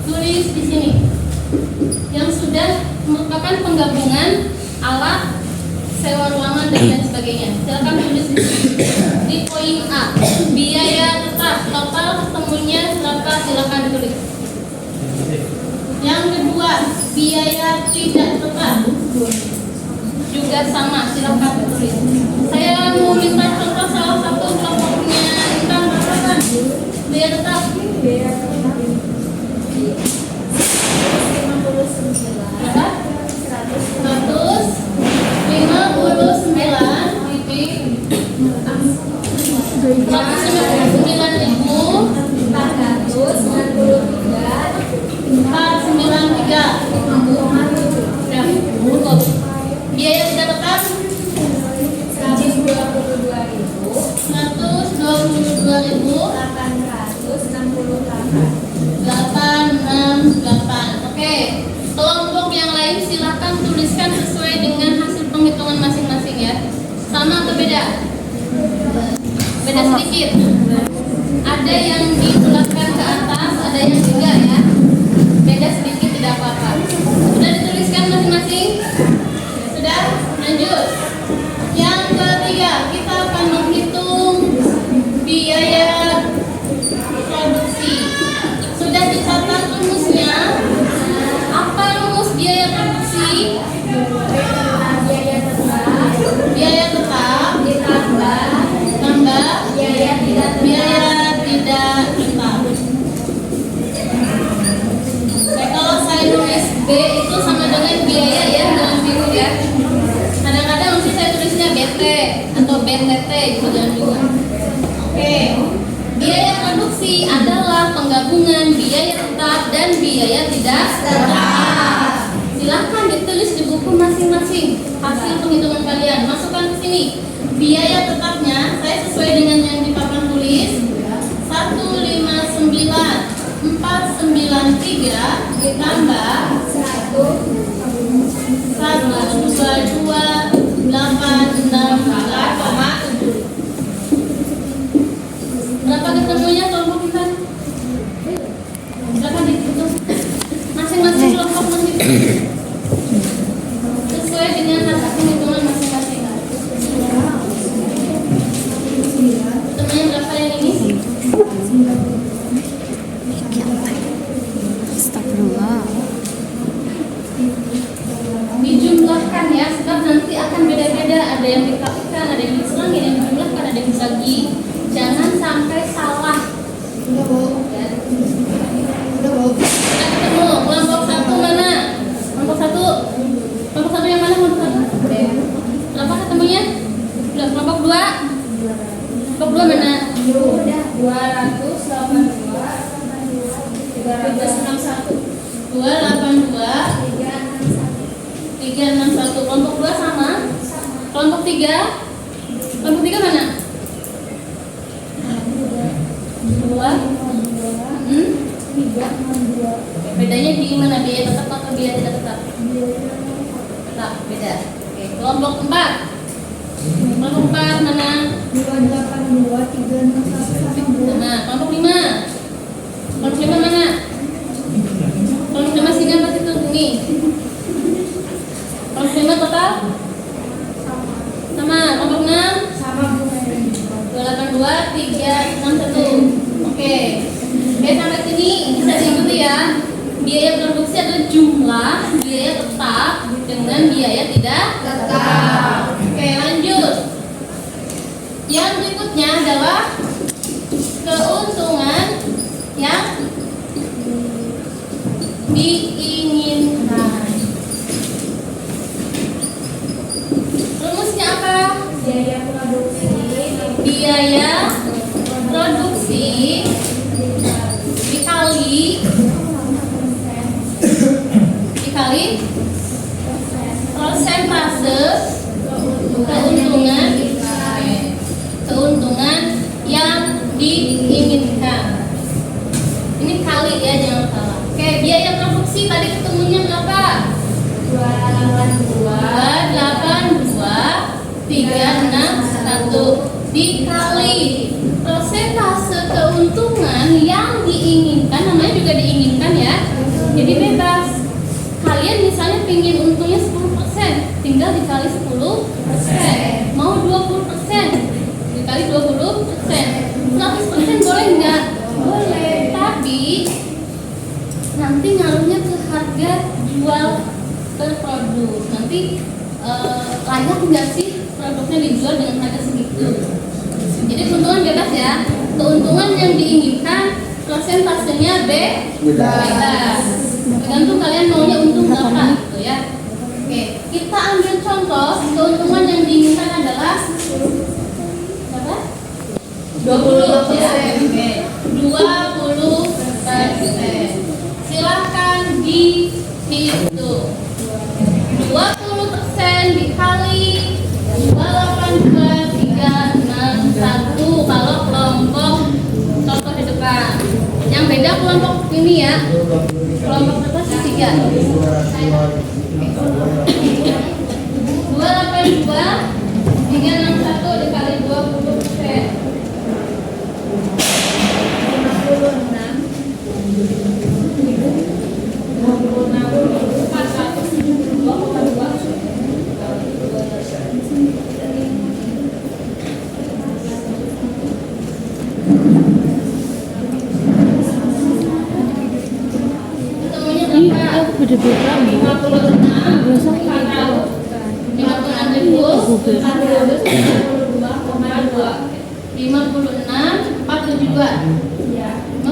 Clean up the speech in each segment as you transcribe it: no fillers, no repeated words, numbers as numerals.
tulis di sini yang sudah merupakan penggabungan alat, sewa ruangan dan lain sebagainya. Silakan tulis di poin A. Biaya tetap total ketemunya berapa? Silakan ditulis. Yang kedua, biaya tidak tetap juga sama, silakan ditulis. Saya mau minta contoh salah satu kelompoknya Intan berapa? Biaya tetap. Berapa? 199.493. Biaya tidak tetap 122.868. Oke, kelompok yang lain silakan tuliskan sesuai dengan hasil penghitungan masing-masing ya. Sama atau beda? Beda sedikit. Ada yang dituliskan ke atas, ada yang tidak ya. Beda sedikit tidak apa-apa. Sudah dituliskan masing-masing? Sudah? Lanjut. Yang ketiga, kita akan menghitung biaya produksi. Sudah dicatat rumusnya? Apa rumus biaya produksi? Biaya tetap tambah biaya tidak tetap. Kalau saya nulis B itu sama dengan biaya ya, dalam biru ya. Kadang-kadang mesti saya tulisnya BT atau BTT gitu, jangan juga. Oke. Biaya produksi adalah penggabungan biaya tetap dan biaya tidak tetap. Silahkan ditulis di buku masing-masing hasil penghitungan kalian. Masukkan ke sini. Biaya tetapnya saya sesuai dengan yang di papan tulis 159.493 ditambah 122.868,7. Berapa ketemunya kelompok kita? Silakan dihitung. Masing-masing kelompok menghitung sesuai dengan hasil penghitungan masing-masing. Ketemunya berapa yang ini? Astagfirullah. Dijumlahkan ya, sebab nanti akan beda-beda. Ada yang dikalikan, ada yang diselangin, ada yang dijumlahkan, ada yang dibagi. Jangan sampai salah. Sudah ketemu. Kelompok satu mana? Kelompok satu. Kelompok satu yang mana? Kelompok satu. Berapa ketemunya? Sudah. Kelompok dua. Kelompok dua mana? 282.361. Kelompok dua sama? Kelompok tiga? Kelompok tiga mana? Dua. Bedanya di mana? Biaya tetap atau biaya tidak tetap? Tetap, beda. Oke, kelompok 4. Kelompok 4 mana? 282.361. Nah, kelompok 5. Kelompok 5 mana? Kelompok 5 sini apa itu? Ini. Kelompok 5 total? Sama. Kelompok 6? Sama. 282.361. Oke, sampai sini bisa diikuti ya. Biaya produksi adalah jumlah biaya tetap dengan biaya tidak tetap. Oke, lanjut. Yang berikutnya adalah keuntungan yang diinginkan. Rumusnya apa? Biaya produksi dikali persentase keuntungan yang diinginkan. Ini kali ya, jangan salah. Oke, biaya produksi tadi ketemunya berapa? 282.361 dikali persentase keuntungan yang diinginkan, namanya juga diinginkan ya, nanti ngaruhnya ke harga jual per produk. Nanti layak nggak sih produknya dijual dengan harga segitu? Jadi keuntungan bebas ya. Keuntungan yang diinginkan persentasenya bebas. Tergantung kalian maunya untung berapa gitu ya. Oke, kita ambil contoh keuntungan yang diinginkan adalah berapa? 20 ya. Oke. 20%. Silahkan dihitung. 20% dikali 282,361 kalau kelompok contoh di depan. Yang beda kelompok ini ya. Kelompok berapa sih? 3. 282,361 dikali 20%.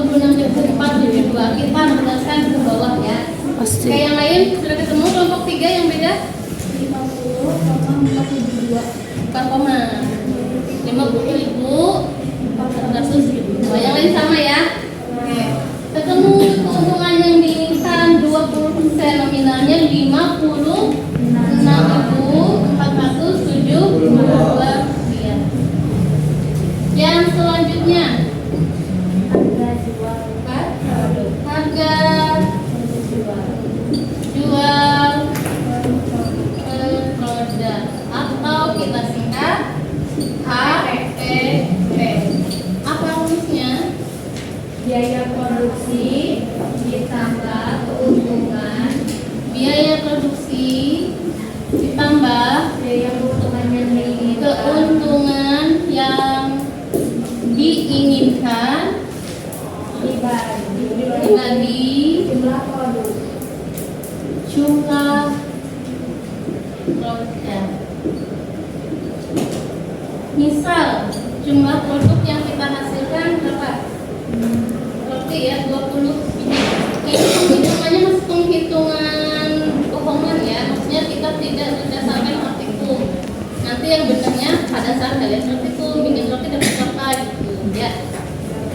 56,472. Kita meneruskan ke bawah ya. Pasti. Kayak yang lain sudah ketemu kelompok 3 yang beda? 50,472. 50.472. Yang lain sama ya. Oke. Ketemu keuntungan yang diinginkan 20% nominalnya 56.472. Yang selanjutnya harga jual per produk atau kita singkat HPP. Apa rumusnya? Biaya produksi ditambah keuntungan. Biaya produksi ditambah biaya keuntungan yang diinginkan dibagi jumlah produk. Misal jumlah produk yang kita hasilkan berapa? Berarti ya 20 biji. Hitungannya masih penghitungan bohongan ya. Maksudnya kita tidak berdasarkan artikel. Nanti yang benarnya pada saat kalian artikel bikin roti dapat berapa gitu ya.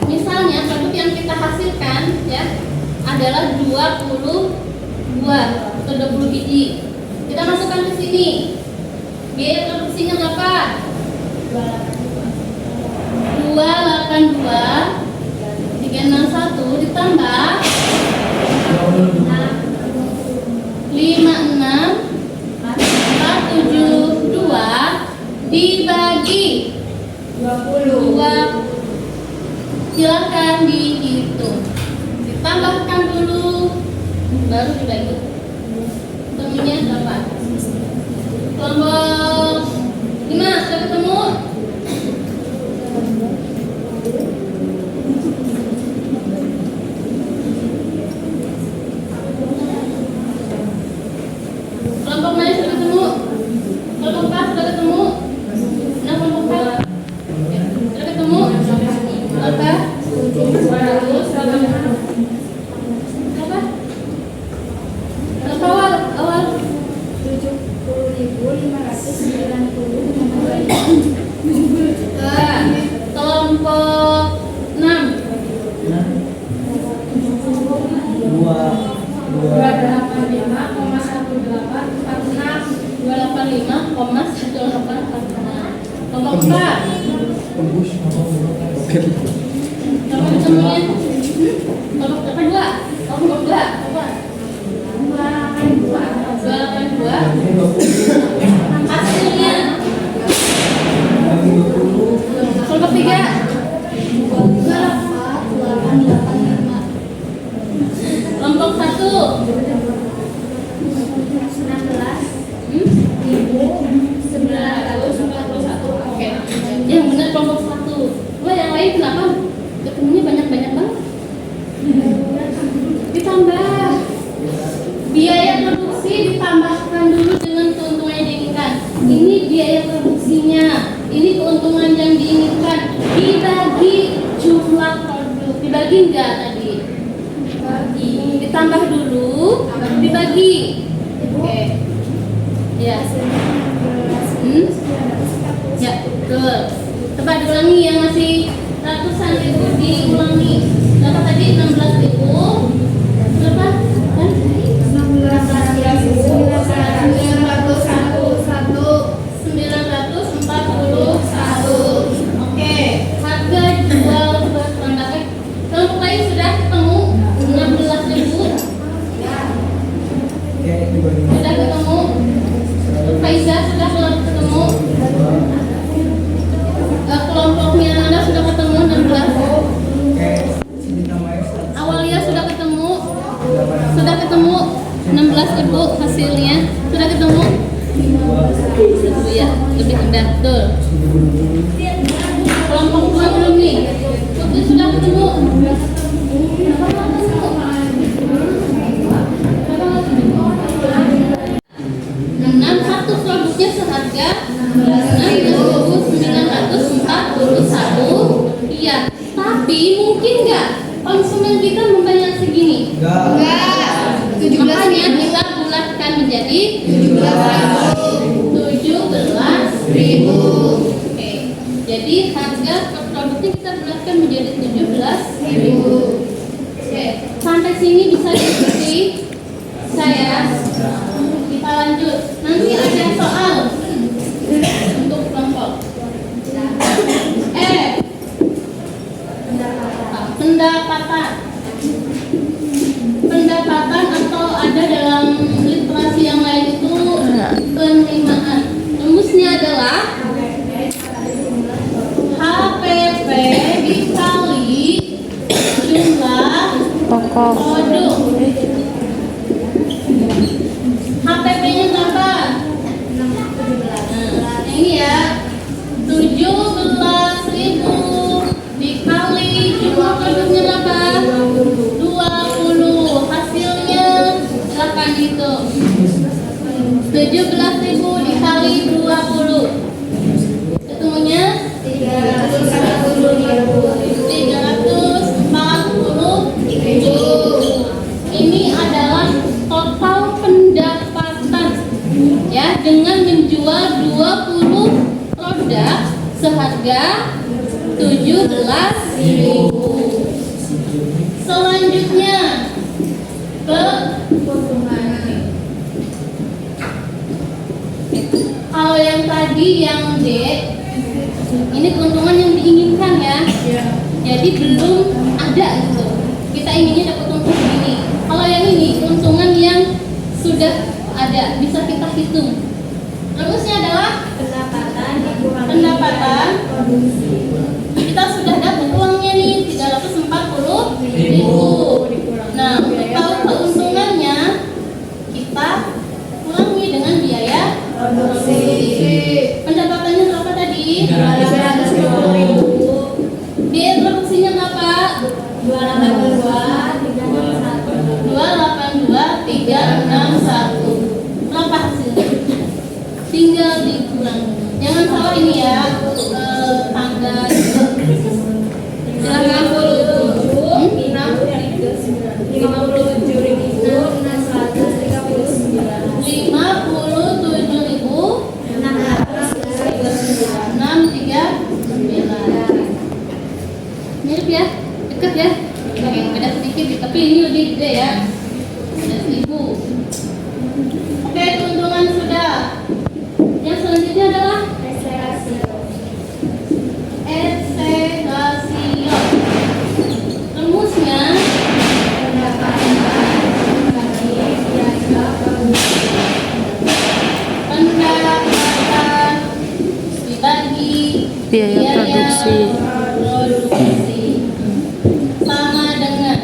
Misalnya produk yang kita hasilkan ya adalah 20 buah atau 20 biji. Kita masukkan ke sini. Biaya produksinya berapa? 282,361 ditambah 56,472 dibagi 20. Silakan dihitung. Ditambahkan dulu baru dibagi. Temunya berapa? Kelompok 5 sudah ketemu? Kelompok mana sudah ketemu? Kelompok 4 sudah ketemu? Nah, kelompok 4 sudah ketemu? Berapa? Awal 70.590. Kelompok 6 285,1846. Kelompok 4 kelompok kedua, kelompok 2 hasilnya kelompok 3 kelompok 1 19.941. Oke, yang benar kelompok 1. Wah, yang lain kenapa ketemunya banyak-banyak banget? Ditambah ditambahkan dulu dengan keuntungan yang diinginkan. Ini biaya produksinya, ini keuntungan yang diinginkan. Dibagi jumlah produk, dibagi enggak tadi? Dibagi. Ditambah dulu, dibagi. Oke. Ya. Ya, betul. Coba diulangi yang masih ratusan ribu, diulangi. Berapa tadi? 16.000. Berapa? Kan? 941. Oke. Harga jual bahan bakar. Kelompok lain sudah ketemu 16.000. Sudah ketemu. Faiza sudah ketemu. Kelompoknya Anda sudah ketemu 16. Awalia sudah ketemu. Sudah ketemu 16.000 hasilnya. Sudah ketemu. Itu ya, lebih rendah, betul. Kelompok 2 belum nih. Putri sudah ketemu. Satu produknya seharga 16.941. Iya, tapi mungkin nggak konsumen kita membayar segini? Enggak. Makanya kita bulatkan menjadi 17.000. Oke. Jadi harga per produknya kita bulatkan menjadi 17.000. Oke. Sampai sini bisa diikuti saya. Kita lanjut. Nanti ada soal untuk kelompok. Pendapatan atau ada dalam literasi yang lain itu penerimaan. Rumusnya adalah HPP dikali jumlah pokok produk. HPP-nya berapa? Nah, ini ya, 17.000 dikali jumlah produknya berapa? 20. Hasilnya silakan dihitung. 17.000 dikali 20. Ketemunya 340.000. Ini adalah total pendapatan ya, dengan menjual 20 produk seharga 17.000. Selanjutnya ke keuntungan. Kalau yang tadi yang D, ini keuntungan yang diinginkan ya. Jadi belum ada gitu. Kita inginnya dapat untung segini. Kalau yang ini keuntungan yang sudah ada, bisa kita hitung. Rumusnya adalah pendapatan kita sudah dapat uangnya nih 340.000. Nah, untuk tahu keuntungannya kita kurangi dengan biaya produksi. Pendapatannya berapa tadi? 340.000. Biaya produksinya berapa? 282.361. Berapa hasilnya? Tinggal dikurangi. Jangan salah ini ya, tanggal. Silakan 57.639. Mirip ya, dekat ya. Oke, beda sedikit, tapi ini lebih gede ya. 11.000. Oke, keuntungan sudah. Yang selanjutnya adalah eksegasio. Rumusnya pendapatan dibagi biaya produksi sama dengan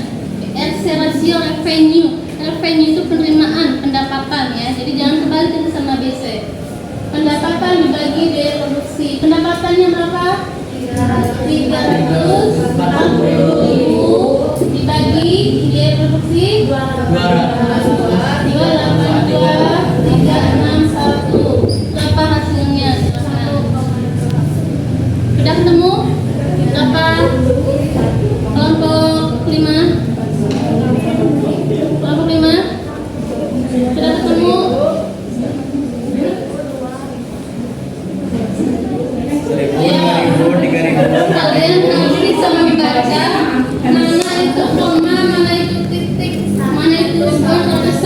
eksegasio revenue. Revenue itu penerimaan, pendapatan ya. Jadi jangan kebalik itu sama BC. Pendapatan dibagi biaya produksi. Pendapatannya berapa? 340.000 dibagi biaya produksi 282.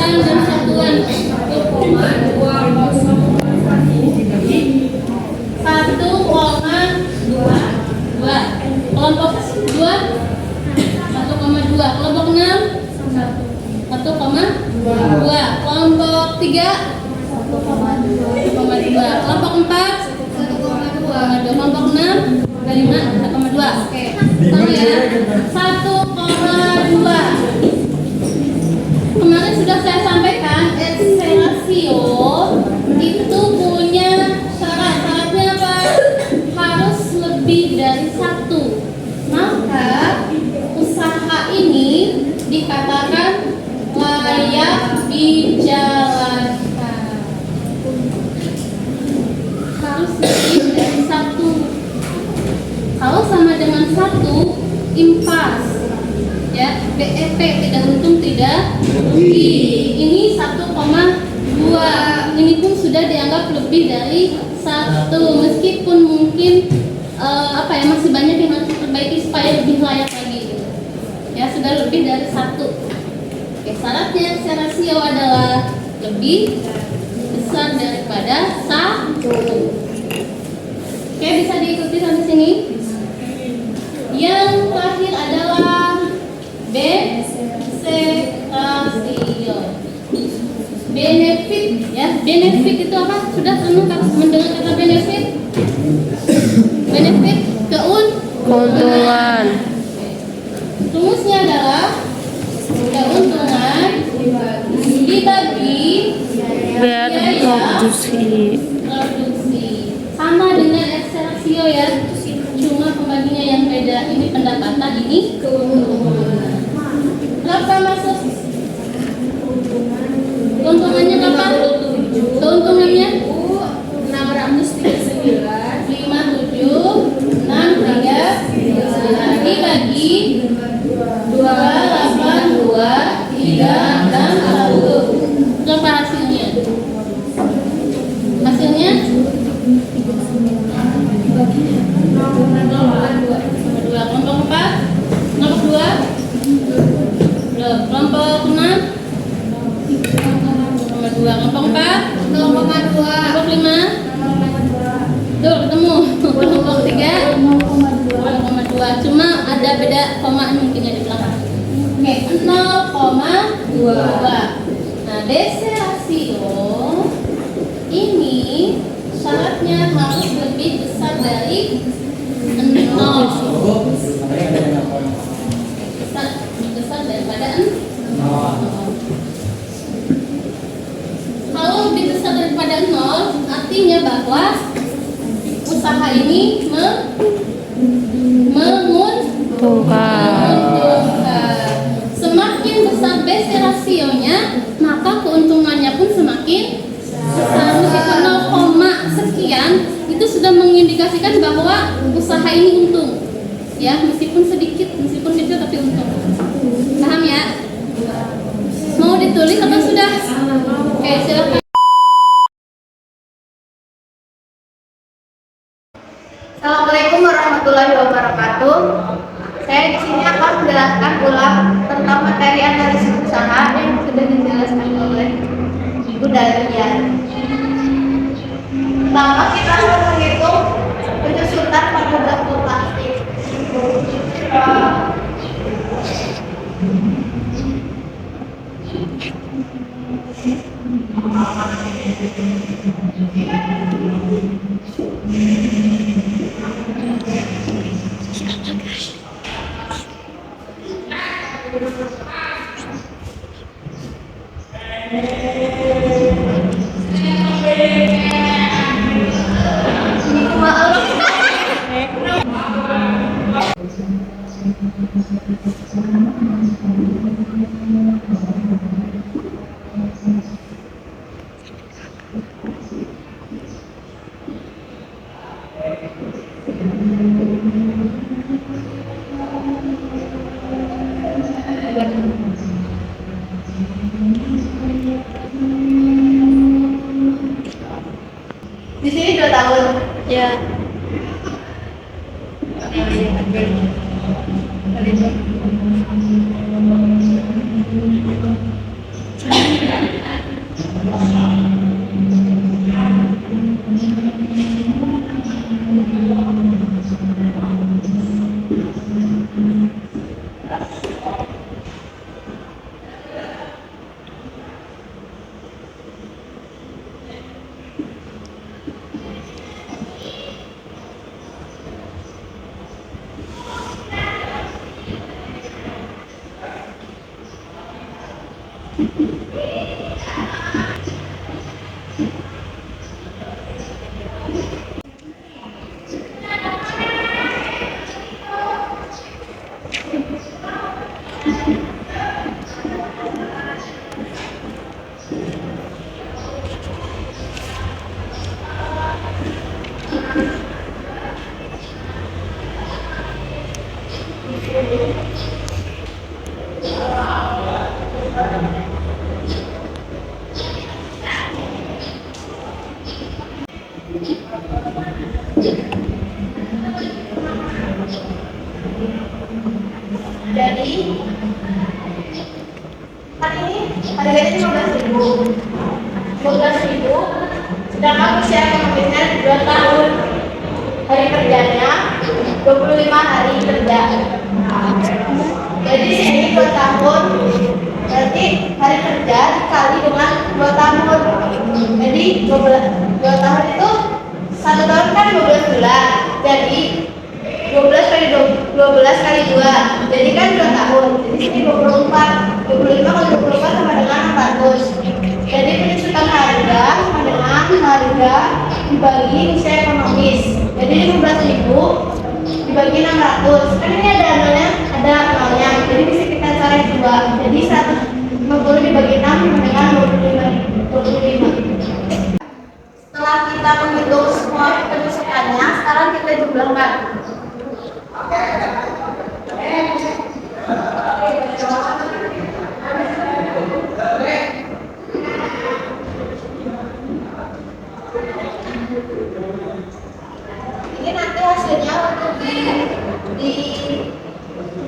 tulisan dan satuan. 1,22. Kelompok 2 1,2. Kelompok 6 1,2. Kelompok 3 1,2. Kelompok 4 1,2. Kelompok 6 dari mana? 1,2. Oke. Sama ya. 1,2. Kemarin sudah saya sampaikan akselerasio itu punya syarat. Syaratnya apa? Harus lebih dari 1. Maka usaha ini dikatakan layak dijalankan. Harus lebih dari 1. Kalau sama dengan 1, impas. Ya, BEP tidak untung tidak rugi. Ini 1,2. Ini pun sudah dianggap lebih dari 1, meskipun mungkin masih banyak yang harus diperbaiki supaya lebih layak lagi gitu. Ya, sudah lebih dari 1. Oke, syaratnya akselerasio adalah lebih besar daripada 1. Oke, bisa diikuti sampai sini. Yang terakhir adalah beserasio. Benefit ya. Benefit itu apa? Sudah pernah mendengar kata benefit? Benefit Keuntungan. Rumusnya adalah keuntungan dibagi Biaya produksi. Sama dengan akselerasio ya. Cuma pembaginya yang beda. Ini pendapatan, ini keuntungan. Berapa masuk? Keuntungannya berapa? Keuntungannya 639 dibagi 282,361. Berapa hasilnya? Hasilnya 0,2. Kelompok 4 kelompok 2 belum. Kelompok 6 0,2. Kelompok 4 0,2. Kelompok 5 tuh ketemu. Kelompok 3 0,2. Cuma ada beda koma mungkin ya di belakang. Oke, 0,2. Nah, beserasio ini syaratnya harus lebih besar dari 0. Besar daripada 0. Kalau lebih besar daripada 0, artinya bahwa usaha ini menguntungkan. Semakin besar beserasionya, maka keuntungannya pun semakin besar. Meskipun 0, sekian, itu sudah mengindikasikan bahwa usaha ini untung. Ya, meskipun sedikit, meskipun kecil tapi untung. Paham ya? Mau ditulis atau sudah? Oke, silakan. Assalamualaikum warahmatullahi wabarakatuh. Saya di sini akan menjelaskan ulang tentang materi analisis usaha yang sudah dijelaskan oleh Ibu Dahlia. Pertama kita akan menghitung penyusutan pada daftar plastik. Di sini 2 tahun. Ya. Jadi kan ini harganya 15.000. 15.000. Sedangkan usia ekonomisnya 2 tahun. Hari kerjanya 25 hari kerja. Jadi ini 2 tahun. Berarti hari kerja dikali dengan 2 tahun. Jadi 2 tahun itu 1 tahun kan 12 bulan. Jadi 12 kali 12 kali 2. Jadi kan 2 tahun. Jadi sini 24. 25 kali 24 sama dengan 400. Jadi penyusutan harga sama dengan harga dibagi usia ekonomis. Jadi 15.000 dibagi 600. Kan ini ada nolnya. Jadi bisa kita cari 2. Jadi 150 dibagi 6 sama dengan 25. Setelah kita menghitung semua penyusutannya, sekarang kita jumlahkan. Ini nanti hasilnya untuk di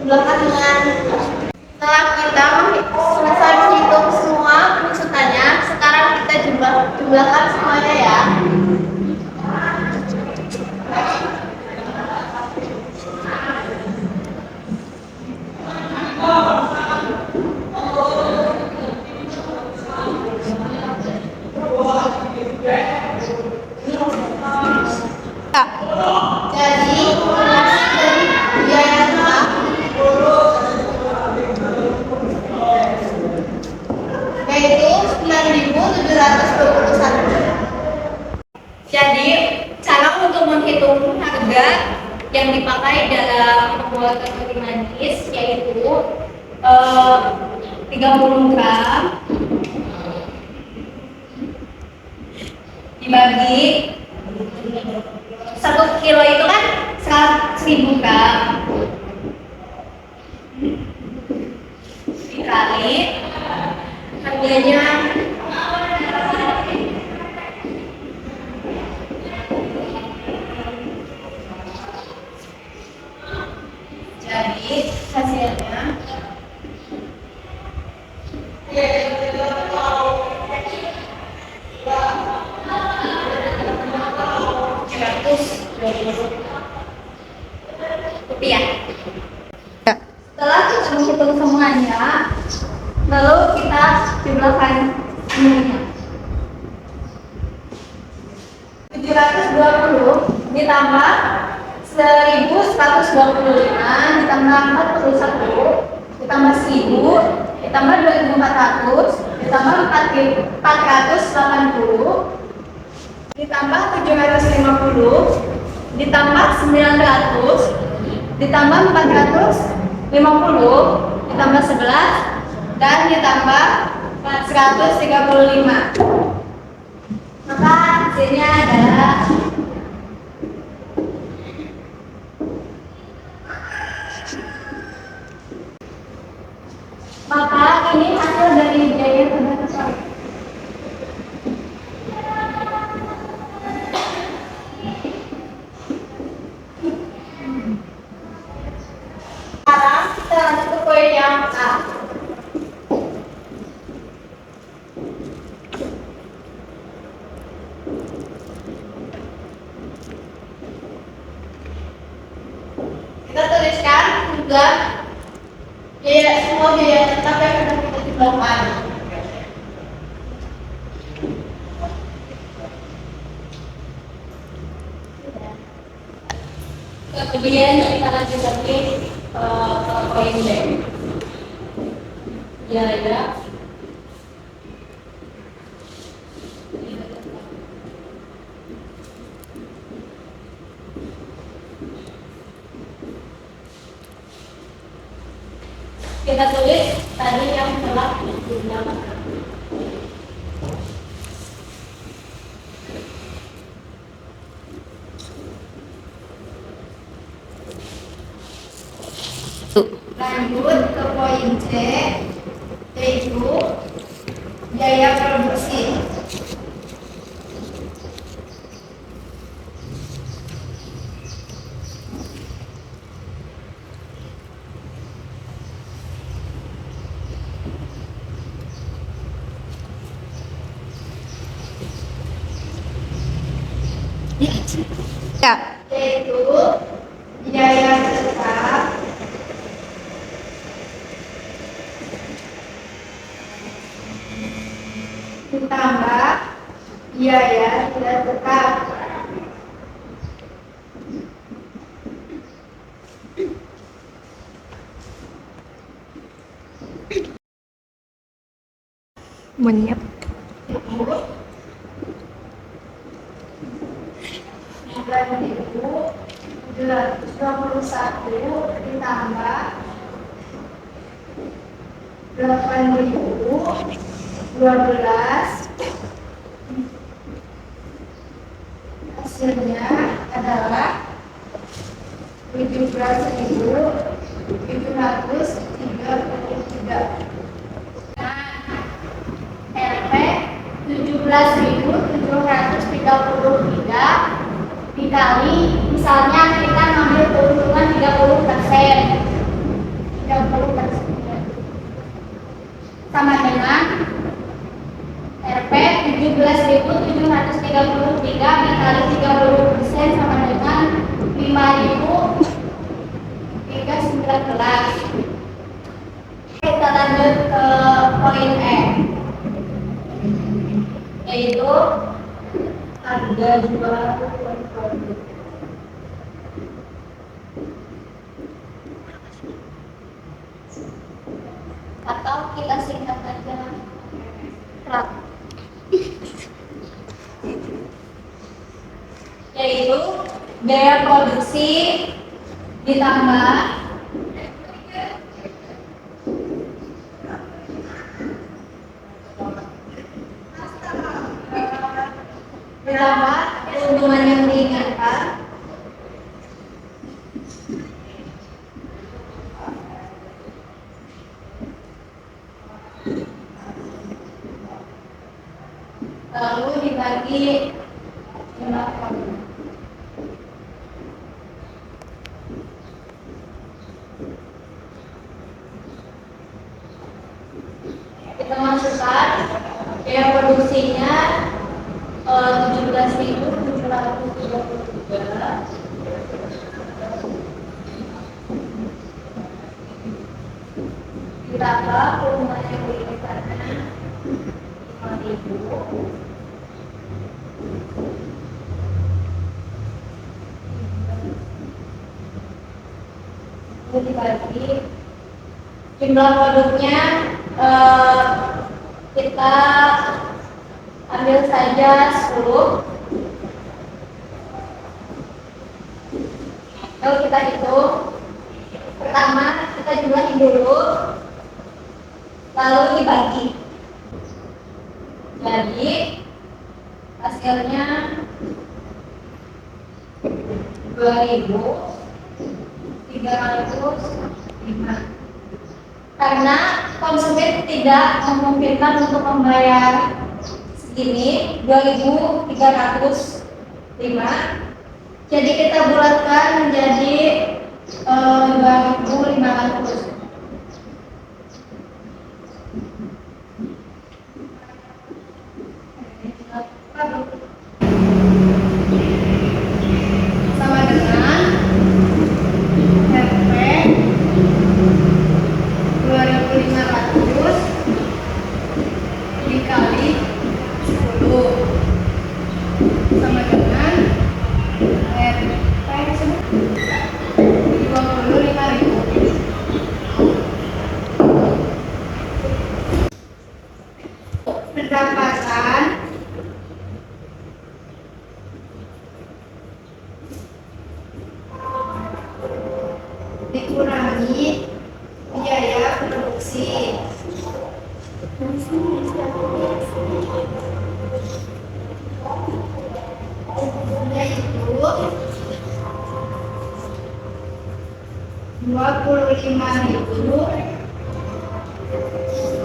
belakang dengan setelah kita selesai menghitung semua penyusutannya, sekarang kita jumlahkan semuanya ya. Jadi dari biaya tetap yaitu 9.721. Jadi cara untuk menghitung harga yang dipakai dalam pembuatan roti manis yaitu 30 gram dibagi 1 kilo itu kan 1.000 gram dikali harganya jadi hasilnya rupiah. Setelah kita menghitung semuanya, lalu kita jumlahkan semuanya. 720 ditambah 1.125 ditambah 41 ditambah 1.000 ditambah 2.400 ditambah 480 ditambah 750 ditambah 900 ditambah 450 ditambah 11 dan ditambah 135. Maka hasilnya adalah ini hasil dari biaya terbesar. Sekarang kita lanjut ke poin yang A. Kita tuliskan juga semua biaya tetap yang sudah kita jumlahkan. Kemudian kita lanjut lagi ke poin B. Biaya kita tulis tadi yang telah digunakan. Lanjut ke poin C, yaitu biaya produksi. Ya. Yaitu biaya tetap ditambah biaya tidak tetap. Monyet. Satu ditambah 8.012, hasilnya adalah 17.733. RP 17.733 dikali, misalnya kita ngambil keuntungan 30%, sama dengan RP 17.733 dikali 30% sama dengan 5.319. Kita lanjut ke poin E, yaitu harga jual produk. Atau kita singkat aja RAP, yaitu biaya produksi ditambah keuntungan yang diinginkan lalu dibagi jumlah produk. Kita masukkan biaya produksinya 17.733 ditambah keuntungan yang diinginkannya 5.000 dibagi jumlah produknya, kita ambil saja 10. Lalu kita hitung. Pertama kita jumlahin dulu, lalu dibagi. Jadi hasilnya 2.305. Karena konsumen tidak memungkinkan untuk membayar segini, 2.305, jadi kita bulatkan menjadi 2.500. Sama dengan RP 2.500 dikali 10 sama dengan RP 25.000. Pendapatan dikurangi biaya produksi. 75.000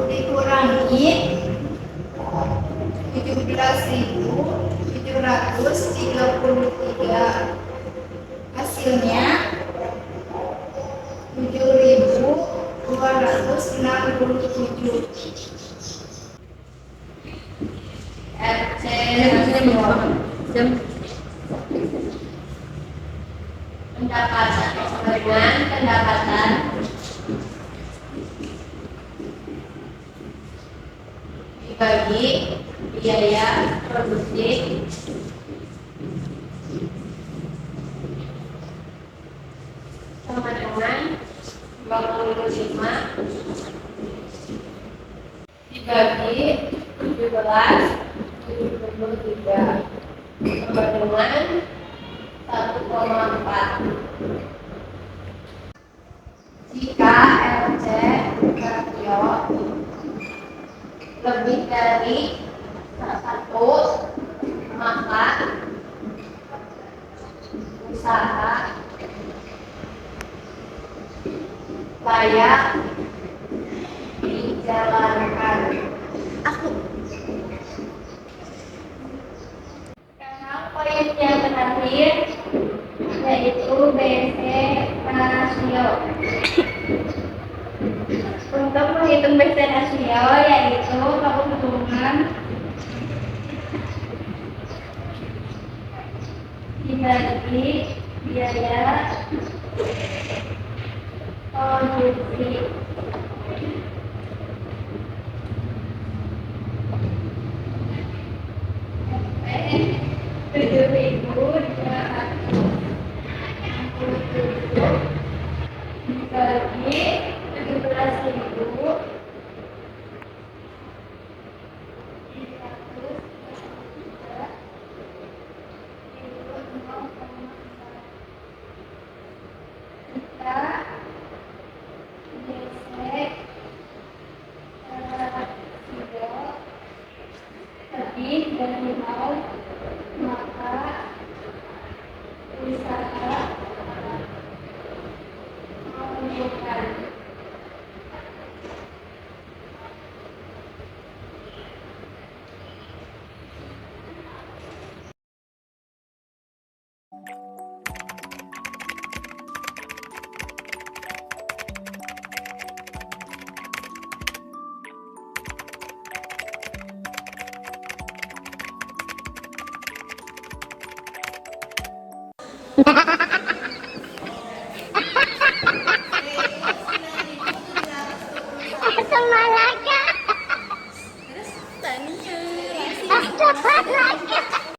dikurangi 17.733, hasilnya 7.267. RC pendapatan dengan pendapatan dibagi biaya produksi sama dengan 25 dibagi 17,73 sama dengan 1,4. Jika RC rasio lebih dari 1, maka usaha layak dijalankan. Sekarang poin yang terakhir yaitu BC rasio. Untuk menghitung BC rasio yaitu keuntungan dibagi biaya produksi. Dibagi 17.000 lebih dari 0, maka usaha menunjukkan. Semangatnya.